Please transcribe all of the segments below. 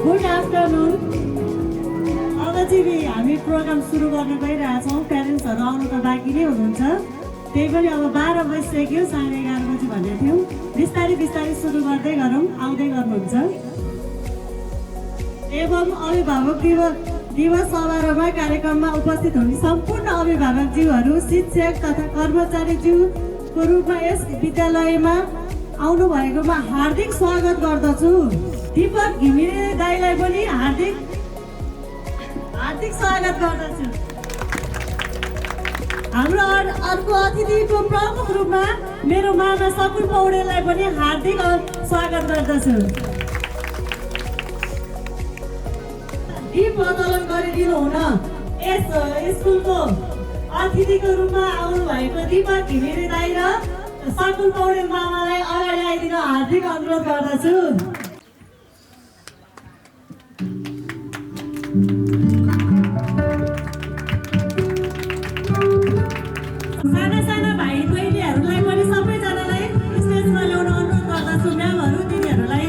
Good afternoon. अब चाहिँ हामी प्रोग्राम सुरु गर्न गइरहेछौँ। प्यारेन्ट्सहरू आउनु त बाँकी नै हुनुहुन्छ, त्यही पनि अब 12 बजिसक्यो, 11:30 बजी भनेको थियौँ। बिस्तारै बिस्तारै सुरु गर्दै गरौँ, आउँदै गर्नुहुन्छ। एवं अभिभावक दिवस समारोहमा कार्यक्रममा उपस्थित हुने सम्पूर्ण अभिभावकज्यूहरू, शिक्षक तथा कर्मचारीज्यूको रूपमा यस विद्यालयमा आउनुभएकोमा हार्दिक स्वागत गर्दछु। दीपक घिमिरे दाईलाई पनि हार्दिक स्वागत गर्दछु। हाम्रो अर्को अतिथिको प्रमुख रूपमा मेरो मामा सकुन पौडेललाई पनि हार्दिक स्वागत गर्दछु। दीप प्रज्वलन गरिदिनु हुन यस स्कुलको अतिथिको रूपमा आउनु भएको दीपक घिमिरे दाई र सकुन पौडेल मामालाई अगाडि आइदिन हार्दिक अनुरोध गर्दछु। साना साना भाइ बहिनीहरूलाई पनि सबैजनालाई स्टेजमा ल्याउन अनुरोध गर्दछु। म्यामहरू दिदीहरूलाई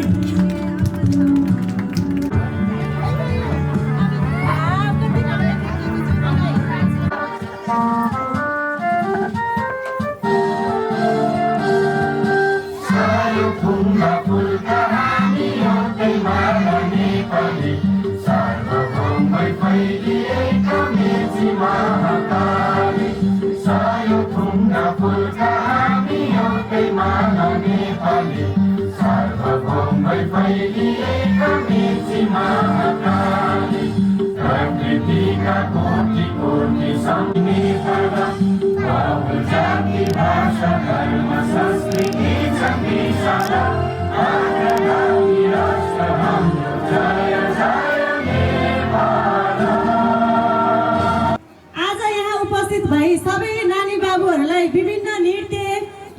भाइ सबै नानी बाबुहरूलाई विभिन्न नृत्य,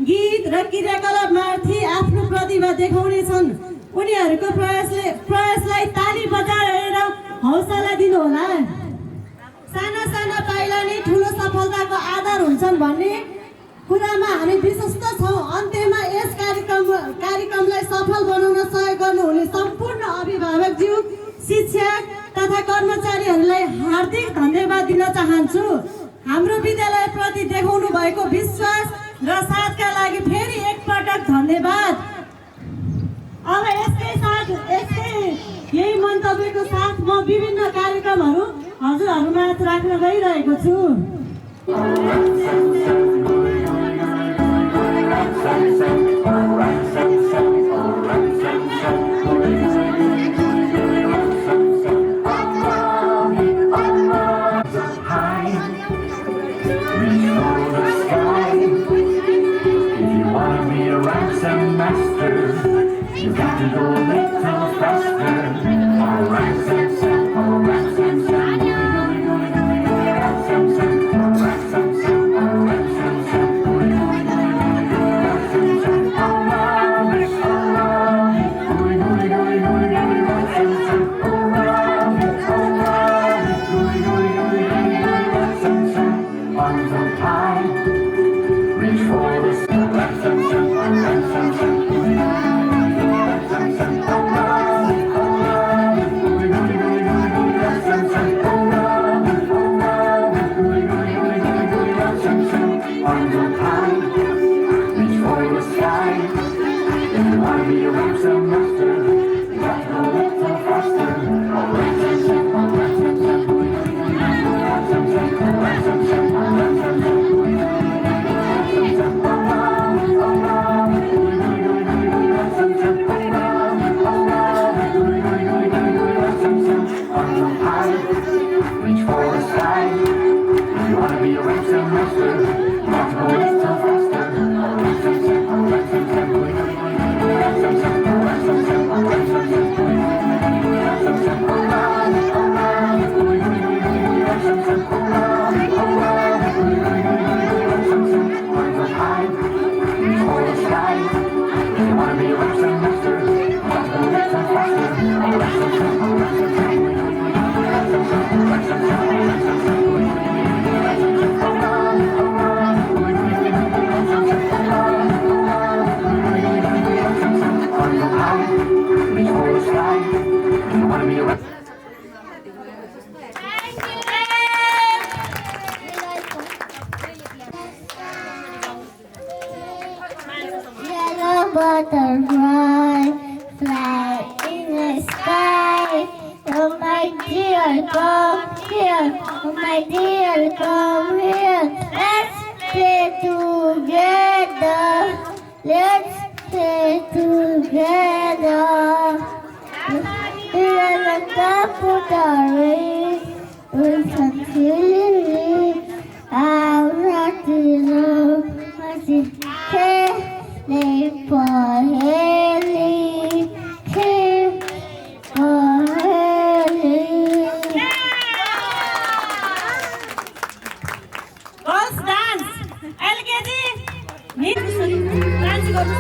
गीत र क्रियाकलापमाथि आफ्नो प्रतिभा देखाउनेछन्। उनीहरूको प्रयासलाई ताली बजाएर हौसला दिनुहोला। साना साना पाइला नै ठुलो सफलताको आधार हुन्छन् भन्ने कुरामा हामी विश्वस्त छौँ। अन्त्यमा यस कार्यक्रमलाई सफल बनाउन सहयोग गर्नुहुने सम्पूर्ण अभिभावकज्यू, शिक्षक तथा कर्मचारीहरूलाई हार्दिक धन्यवाद दिन चाहन्छु। हाम्रो विद्यालयप्रति देखाउनु भएको विश्वास र साथका लागि फेरि एकपटक धन्यवाद। अब यही मन्तव्यको साथ म विभिन्न कार्यक्रमहरू हजुरहरूमा राख्न गइरहेको छु। Yellow butterfly fly in the sky. Oh my dear, come here. Oh my dear, come here. Let's play together. Let's play together. Put our race with some chili. I'm not enough. I see Haley for Haley. Haley for Haley. Girls dance LKG dance गर्नु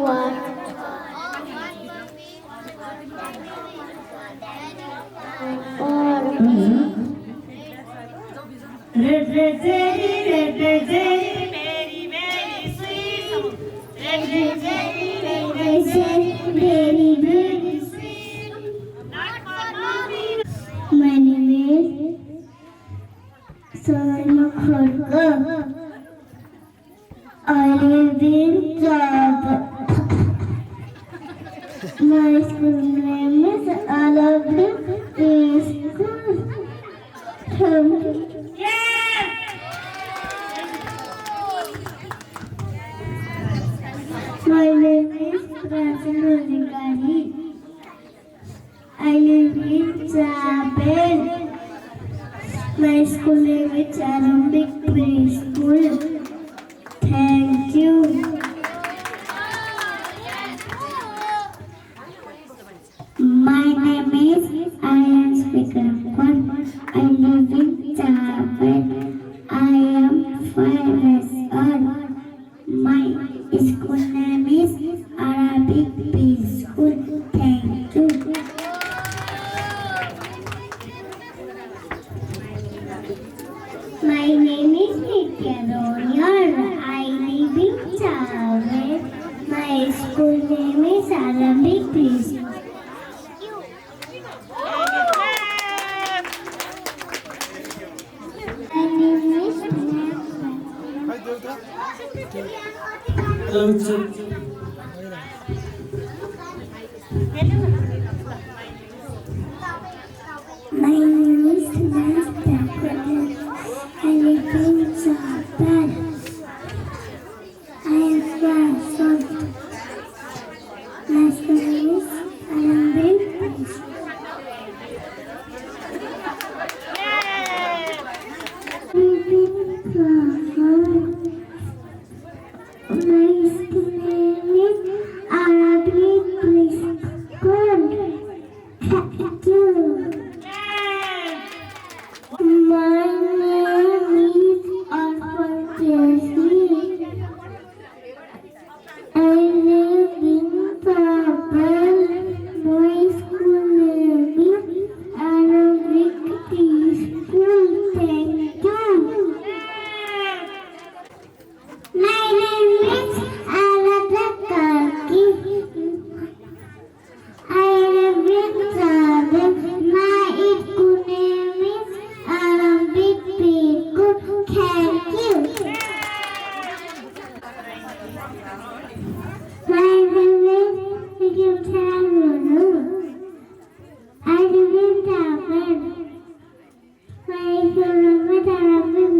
one. Red, red jelly, very, very sweet. Red, red jelly, Very, very sweet. Not for mommy. My name is Sarma Khurga. I live in Java. My school name is Arabic School. My name is Prasan Rosicani. I live in Java. My school name is Arabic Preschool. Thank you. My name is Ayan Speaker. I live in Java. I am 5 years old. My school name is Arabic Preschool. Thank you. My name is Nitya Royal. I live in Java. My school name is Arabic Preschool. My name is My name is Nasta. I live in Japan. I am from My school is Arabic. My school name is Arabic Preschool. Thank you. My name is Arfan Jesse. I live in Babel. My school name is Arabic Preschool. Thank you. My name is Arabic Karki. I live in Babel. My school name is Arabic Preschool. Thank you. My name is Yutanu. I live in Babel. My school name is Arabic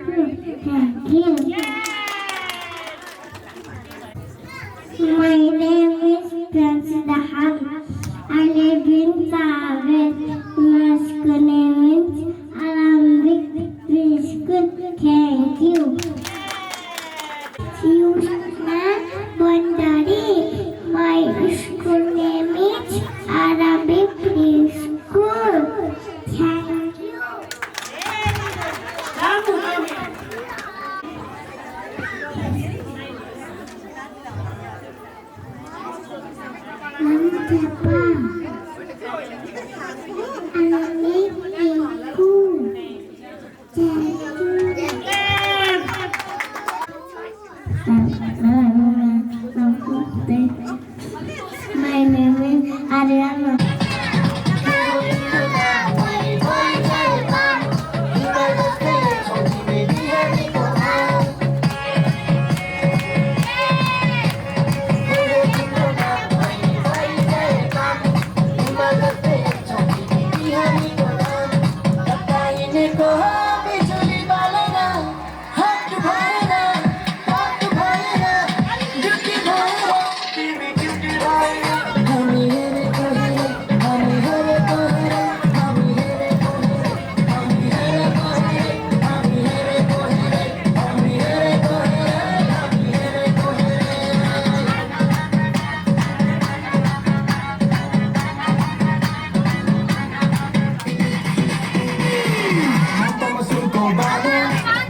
Preschool. Thank you. My name is Pransidaham. I live in Tawet. My school name is Arabic Preschool. Thank you. Yusna Bandari. My school name is Arabic Preschool. Thank you. Namjapa. My name is Ariana.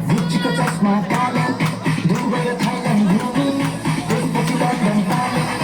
Gucci ko chasma kala, Dubai Thailand bhumi, त्यसपछि London पाले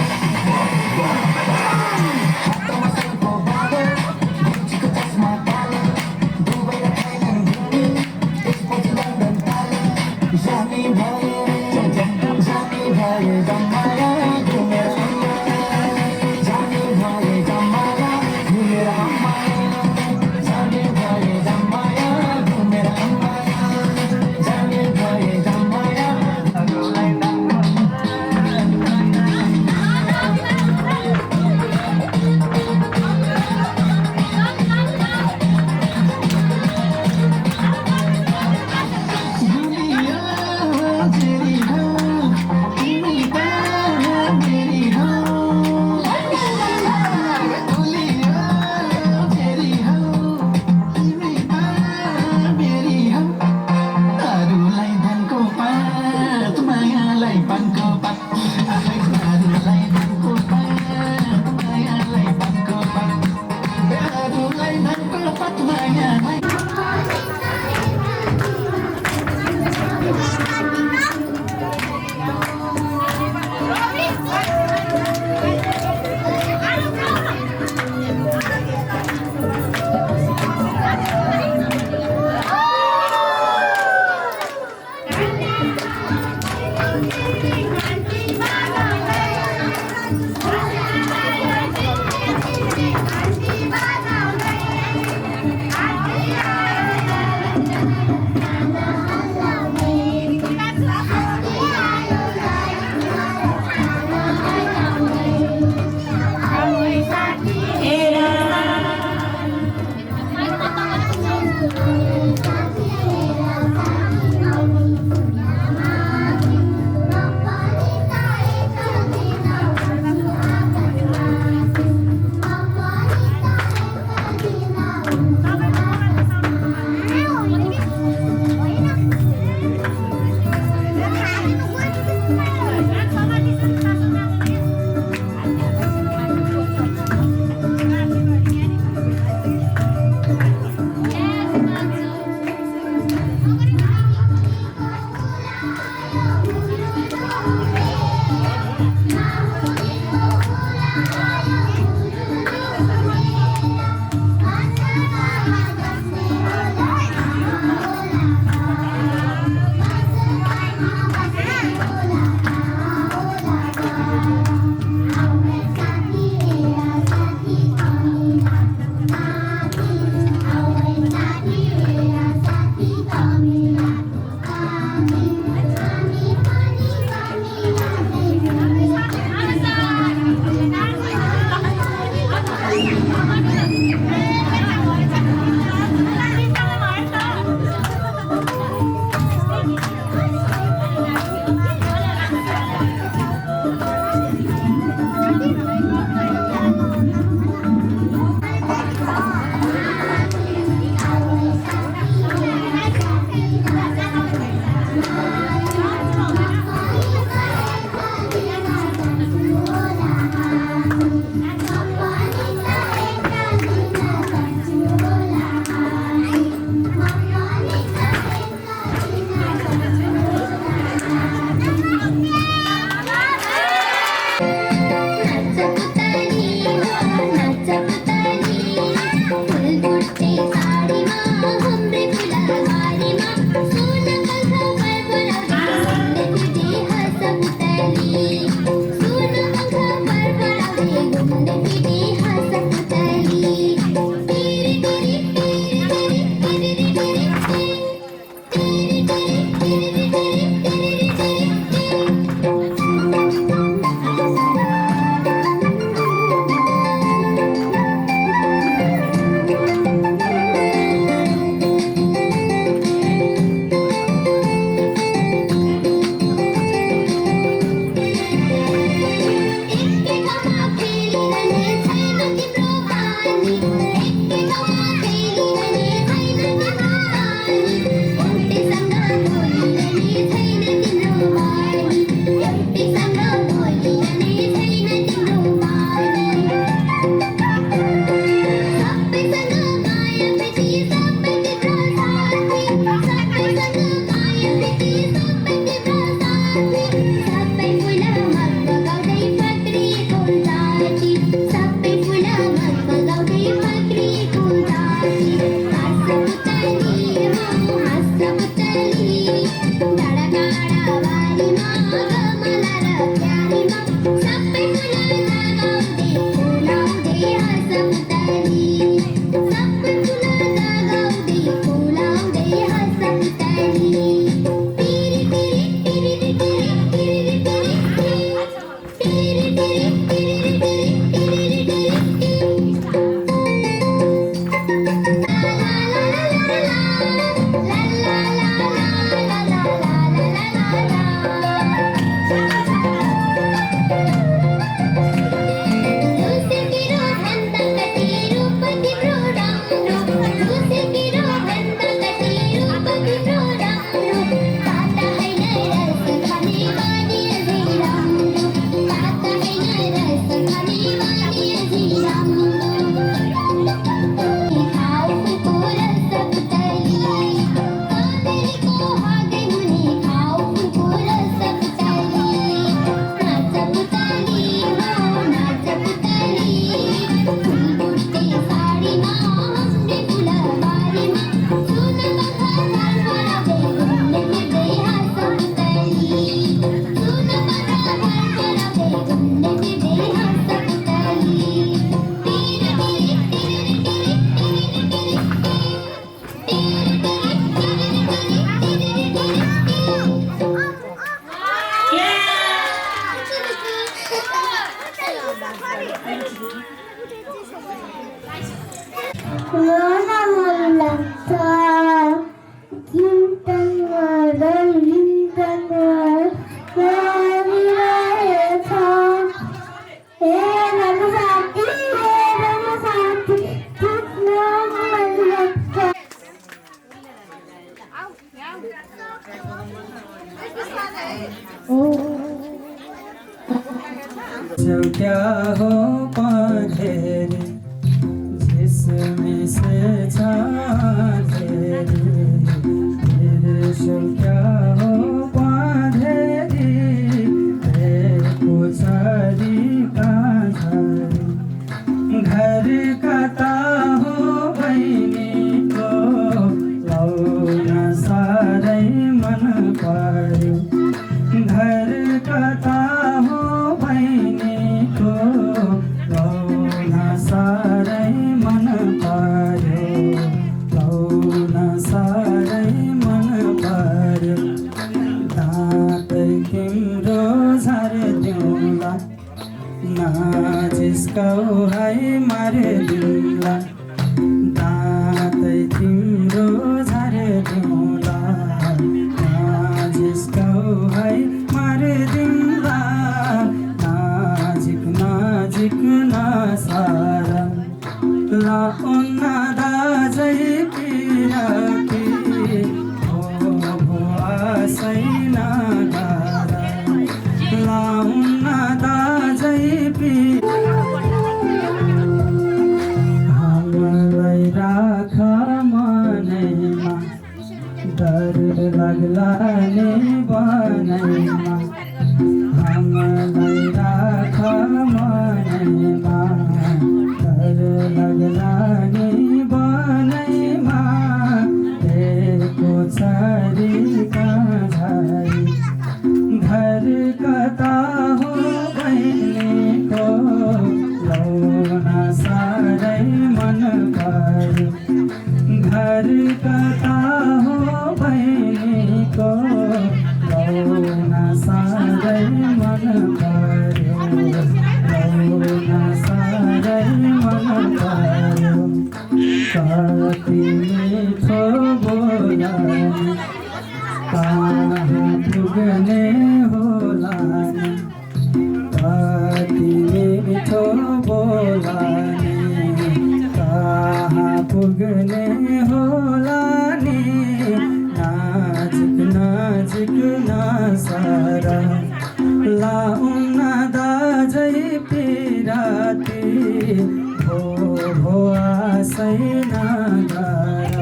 मन लाग्छ गिन्तन गरिरहेछ हे रघु साथी पुग्न मन लाग्छ क्या हो पाधेरी जिसमें से छाधेरी तेरे से क्या हो पाधेरी पुछारी कांझारी घर कता हो बहिनी को लौना सारै मन पर्यो घर कता हो बहिनी को लौना सारै मन पर्यो लौना सारै मन पर्यो दाँतै तिम्रो झारिदिउँला नाजिस्काउ है मारिदिउँला दाँतै तिम्रो झारिदिउँला नाजिस्काउ है मारिदिउँला नाजिक नाजिक नसारा लाउन्ना दाजै पिराती हो आसै नगारा लाउन्ना दाजै हामीलाई राख मनैमा डर लाग्ला नि बनैमा हामीलाई राख मनैमा डर लाग्ला नि बनैमा छरी काँझारी घर कता हो बहिनीको लौना सारै मन पर्यो घर कता हो बहिनीको लौना सारै मन पर्यो लौना सारै मन पर्यो कति मिठो बोलानी कहाँ पुग्ने होला नि कति मिठो बोलानी कहाँ पुग्ने होला नि नाजिक नाजिक नसारा लाउन्ना दाजै पिराती भो आसै नगारा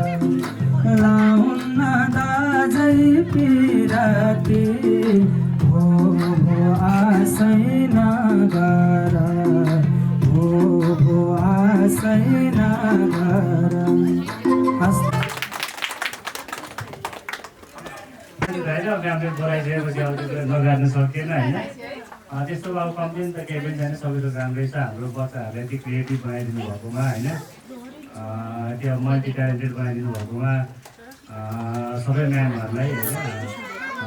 लाउन्ना दाजै पिराती भो आसै नगारा भो आसै नगारा राम्रो बोलाइदिएपछि अब त्यो नगार्न सकिएन होइन त्यस्तो अब कम्प्लेन त केही पनि छैन सबै त राम्रै छ हाम्रो बच्चाहरूलाई यति क्रिएटिभ बनाइदिनु भएकोमा होइन त्यो मल्टी ट्यालेन्टेड बनाइदिनु भएकोमा सबै म्यामहरूलाई होइन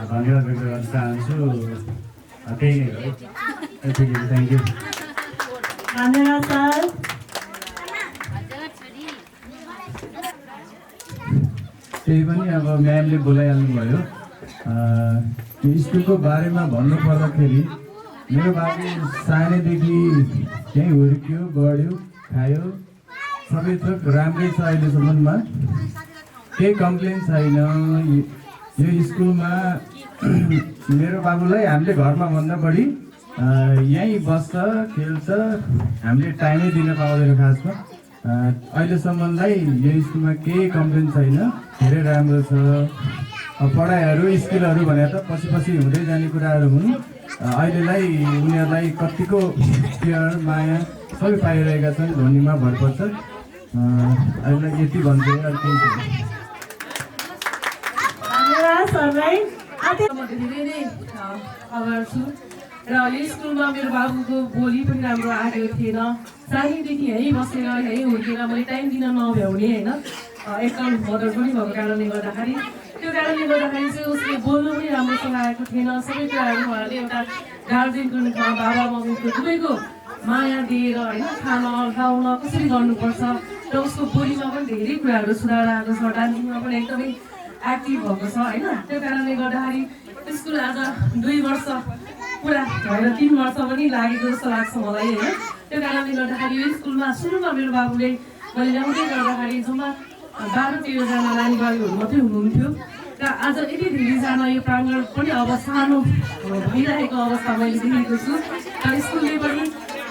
धन्यवाद व्यक्त गर्न चाहन्छु त्यही नै हो है थ्याङ्क यू धन्यवाद सर त्यही पनि अब म्यामले बोलाइहाल्नु भयो यो स्कुलको बारेमा भन्नु पर्दाखेरि मेरो बाबु सानैदेखि त्यहीँ हुर्क्यो बढ्यो खायो सबै थोक राम्रै छ अहिलेसम्ममा केही कम्प्लेन छैन यो स्कुलमा मेरो बाबुलाई हामीले घरमा भन्दा बढी यहीँ बस्छ खेल्छ हामीले टाइमै दिन पाउँदैन खासमा अहिलेसम्मलाई यो स्कुलमा केही कम्प्लेन छैन धेरै राम्रो छ पढाइहरू स्किलहरू भनेर त पछि पछि हुँदै जाने कुराहरू हुन् अहिलेलाई उनीहरूलाई कतिको केयर माया सबै पाइरहेका छन् भन्नेमा भर पर्छ अहिले यति भन्दै अरू केही छैन धन्यवाद सरलाई म धेरै नै अभार छु र यो स्कुलमा मेरो बाबुको बोली पनि राम्रो आएको थिएन सानैदेखि यहीँ बसेर यहीँ हुर्केर मैले टाइम दिन नभ्याउने होइन एकाउन्ट मदर पनि भएको कारणले गर्दाखेरि त्यो कारणले गर्दाखेरि चाहिँ उसले बोल्नु पनि राम्रोसँग आएको थिएन सबै कुराहरू उहाँहरूले एउटा गार्जेनको रूपमा बाबा मम्मीको दुवैको माया दिएर होइन खान लाउन कसरी गर्नुपर्छ र उसको बोलीमा पनि धेरै कुराहरू सुधार आएको छ, डान्सिङमा पनि एकदमै एक्टिभ भएको छ होइन। त्यो कारणले गर्दाखेरि स्कुल आज 2 वर्ष पुरा भएर 3 वर्ष पनि लागेको जस्तो लाग्छ मलाई होइन। त्यो कारणले गर्दाखेरि यो स्कुलमा सुरुमा मेरो बाबुले मैले ल्याउँदै गर्दाखेरि जम्मा 12-13जना नानी बाबुहरू मात्रै हुनुहुन्थ्यो र आज यति धेरैजना यो प्राङ्गण पनि अब सानो भइरहेको अवस्था मैले देखेको छु। र स्कुलले पनि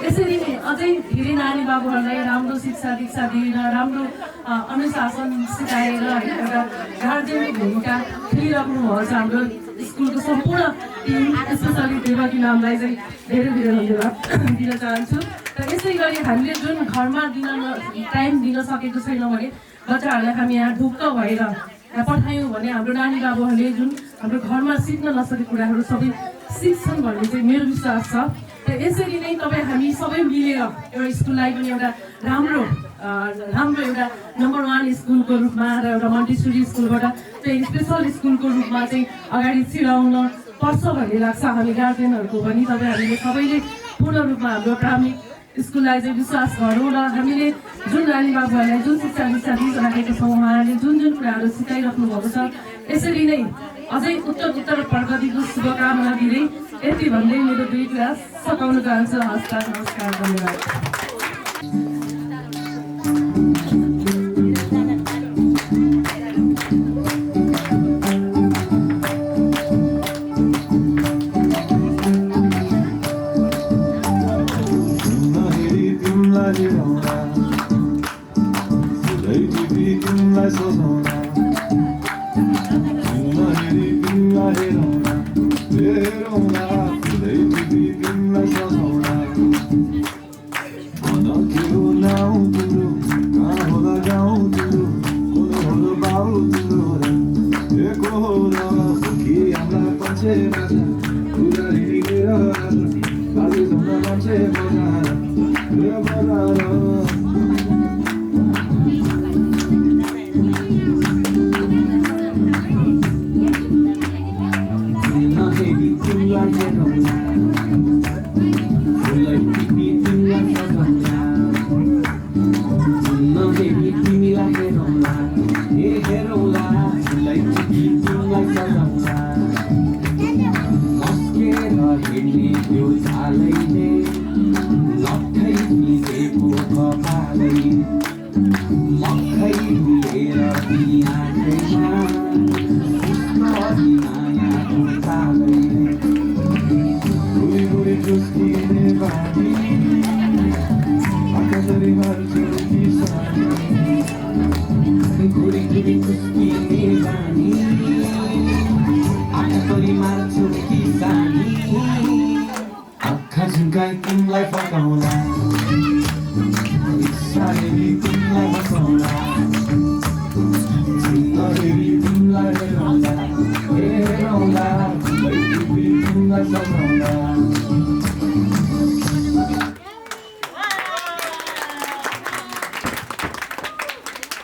यसरी नै अझै धेरै नानी बाबुहरूलाई राम्रो शिक्षा दीक्षा दिएर राम्रो अनुशासन सिकाएर होइन एउटा गार्जेनको भूमिका खेलिराख्नु भएको छ हाम्रो स्कुलको सम्पूर्ण टिम, स्पेसली देवकी म्यामलाई चाहिँ धेरै धेरै धन्यवाद दिन चाहन्छु। र यसै गरी हामीले जुन घरमा टाइम दिन सकेको छैनौँ भने बच्चाहरूलाई हामी यहाँ ढुक्क भएर यहाँ पठायौँ भने हाम्रो नानी बाबुहरूले जुन हाम्रो घरमा सिक्न नसकेको कुराहरू सबै सिक्छन् भन्ने चाहिँ मेरो विश्वास छ। र यसरी नै तपाईँ हामी सबै मिलेर एउटा स्कुललाई पनि एउटा राम्रो एउटा नम्बर 1 स्कुलको रूपमा र एउटा मन्टेसरी स्कुलबाट चाहिँ स्पेसल स्कुलको रूपमा चाहिँ अगाडि छिराउन पर्छ भन्ने लाग्छ हामी गार्जेनहरूको पनि। तपाईँहरूले सबैले पूर्ण रूपमा हाम्रो प्राथमिक स्कुललाई चाहिँ विश्वास गरौँ र हामीले जुन नानी बाबुहरूलाई जुन शिक्षा दीक्षा दिइराखेको छौँ उहाँहरूले जुन जुन कुराहरू सिकाइराख्नु भएको छ यसरी नै अझै उत्तर प्रगतिको शुभकामना दिँदै यति भन्दै मेरो 2 कुरा सकाउन चाहन्छु। हस्त नमस्कार, धन्यवाद।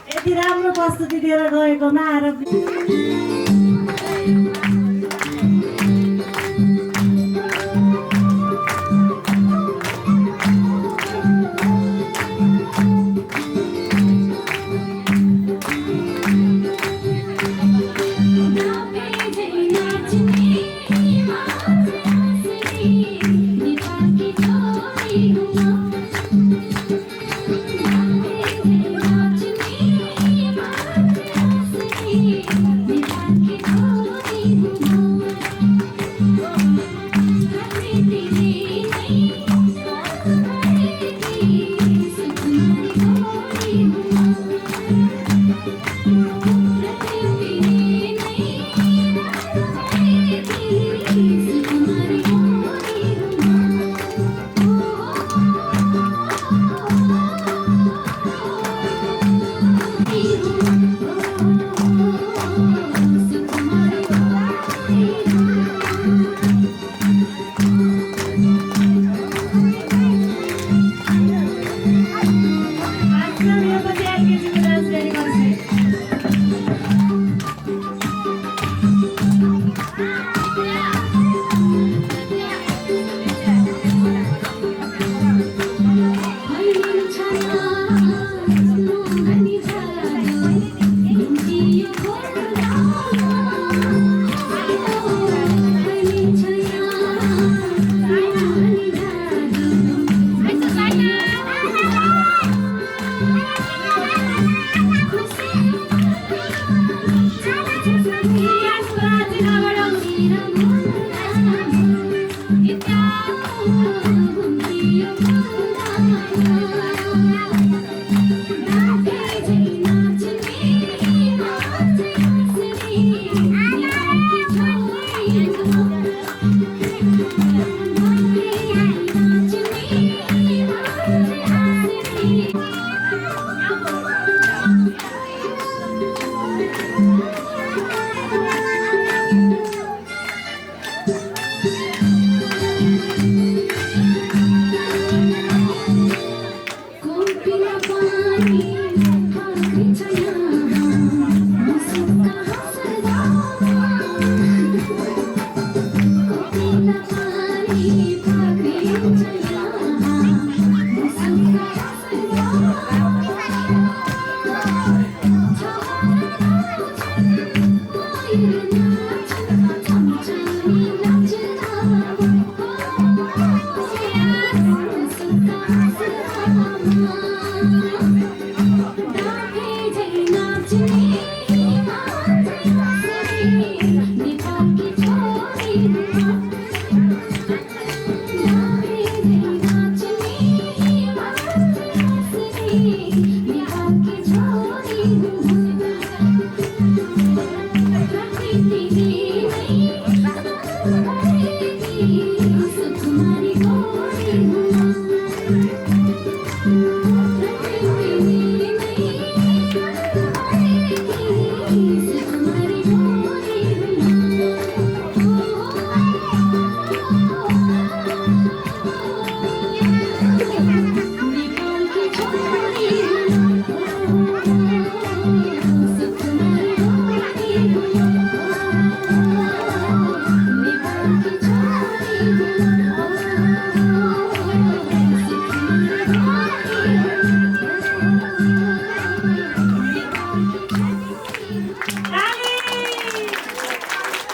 यति राम्रो प्रस्तुति दिएर गएकोमा Thank you.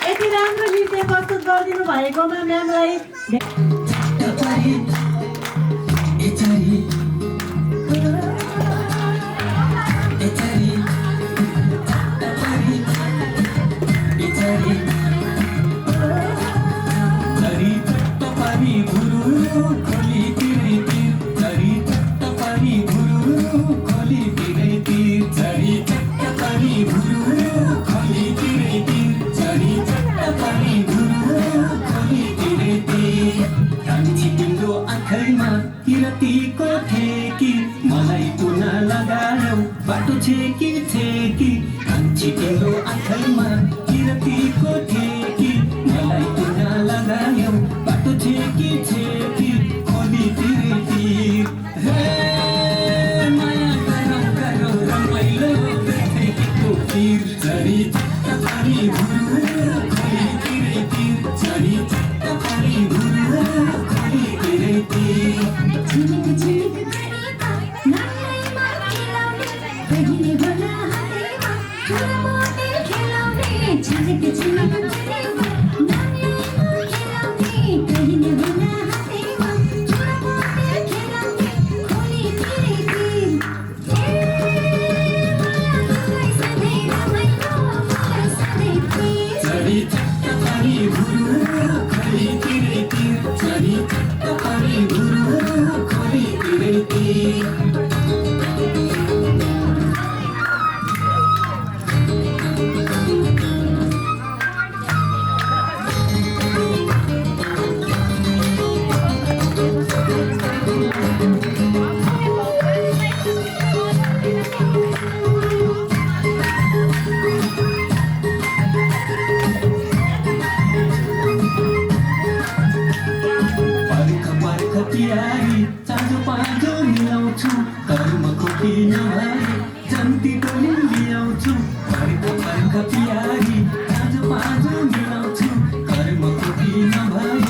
यति राम्रो नृत्य प्रस्तुत गरिदिनु भएकोमा म्यामलाई बाटो छेकी छेकी कान्छी तिम्रो आँखामा किरतीको ठेकी मलाई तुना लगायो बाटो छेकी छेकी खोली तिरेतिर हे माया गरौ रमाइलो देखिको पिर झरी चट्टापारी भुरु खोली तिरेतिर झरी चट्टापारी भुरु खोली तिरेतिर झिलिक झिलिक झिलिक झिलिक गरेमा नानीमा खेलाउने कहिले बना हातैमा छोरापोते खेलाउने खोली तिरेतिर माया मलाई सधैँ रमाइलो मलाई सधैँ प्रिय झरी चट्टापारी भुरु खोली तिरेतिर झरी चट्टापारी भुरु खोली तिरेतिर प्यारी चाँजो पाँजो मिलाउँछु कर्मको किन भाइ जन्ती टोली ल्याउँछु फर्क फर्क प्यारी चाँजो पाँजो मिलाउँछु कर्मको किन भाइ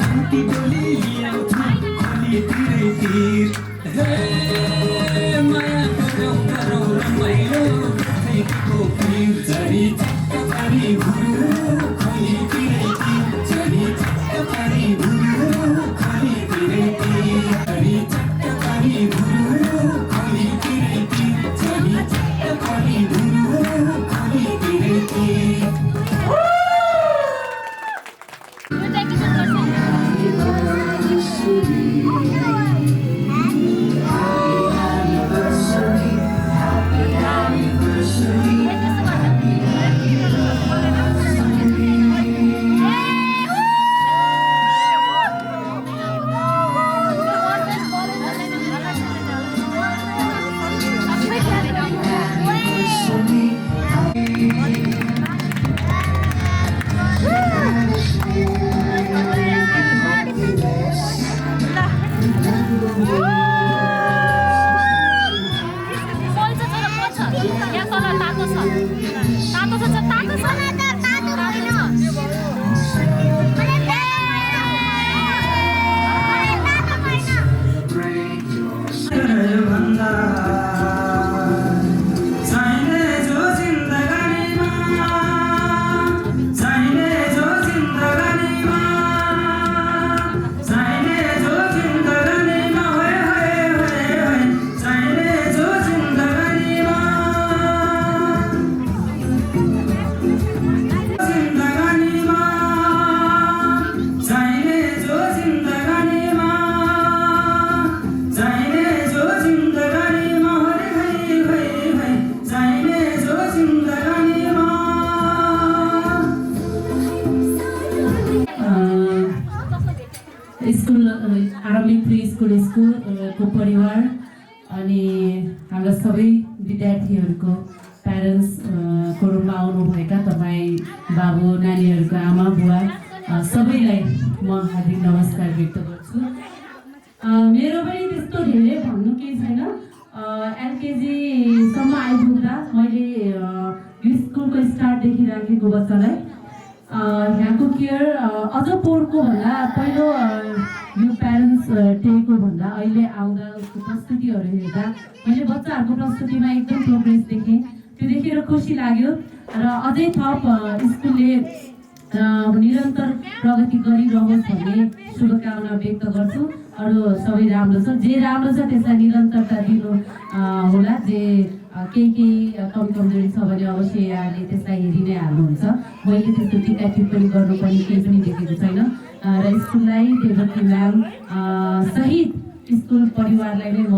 जन्ती टोली ल्याउँछु खोली तिरेतिर हे माया गरौ रमाइलो देखिको पिर झरी चट्टापारी भुरु खोली तिरेतिर झरी चट्टापारी भुरु खोली तिरेतिर झरी चट्टापारी भुरु खोली तिरेतिर स्कुल आरम्भिक प्री स्कुलको परिवार अनि हाम्रा सबै विद्यार्थीहरूको प्यारेन्ट्सको रूपमा आउनुभएका तपाईँ बाबु नानीहरूको आमा बुवा सबैलाई म हार्दिक नमस्कार व्यक्त गर्छु। मेरो पनि त्यस्तो धेरै भन्नु केही छैन। एलकेजीसम्म आइपुग्दा मैले यो स्कुलको स्टार्टदेखि राखेको बच्चालाई यहाँको केयर अझ पोहोरको भन्दा पहिलो यो प्यारेन्ट्स डेको भन्दा अहिले आउँदा उसको प्रस्तुतिहरू हेर्दा मैले बच्चाहरूको प्रस्तुतिमा एकदम प्रोग्रेस देखेँ। त्यो देखेर खुसी लाग्यो र अझै थप स्कुलले निरन्तर प्रगति गरिरहोस् भन्ने शुभकामना व्यक्त गर्छु। अरू सबै राम्रो छ, जे राम्रो छ त्यसलाई निरन्तरता दिनु होला। जे केही कमजोरी छ भने अवश्य यहाँले त्यसलाई हेरि नै हाल्नुहुन्छ। मैले त्यस्तो टिका टिप्पणी गर्नुपर्ने केही पनि देखेको छैन र स्कुललाई देवकी म्याम सहित स्कुल परिवारलाई नै म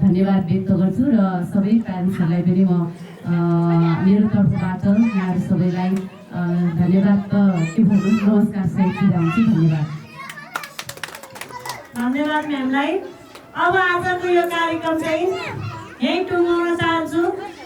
धन्यवाद व्यक्त गर्छु र सबै प्यारेन्ट्सहरूलाई पनि म मेरो तर्फबाट यहाँहरू सबैलाई धन्यवाद के भन्नु नमस्कार सहित बिदा हुन्छु। धन्यवाद। धन्यवाद म्यामलाई। अब आजको यो कार्यक्रम चाहिँ यहीँ टुङ्गाउन चाहन्छु।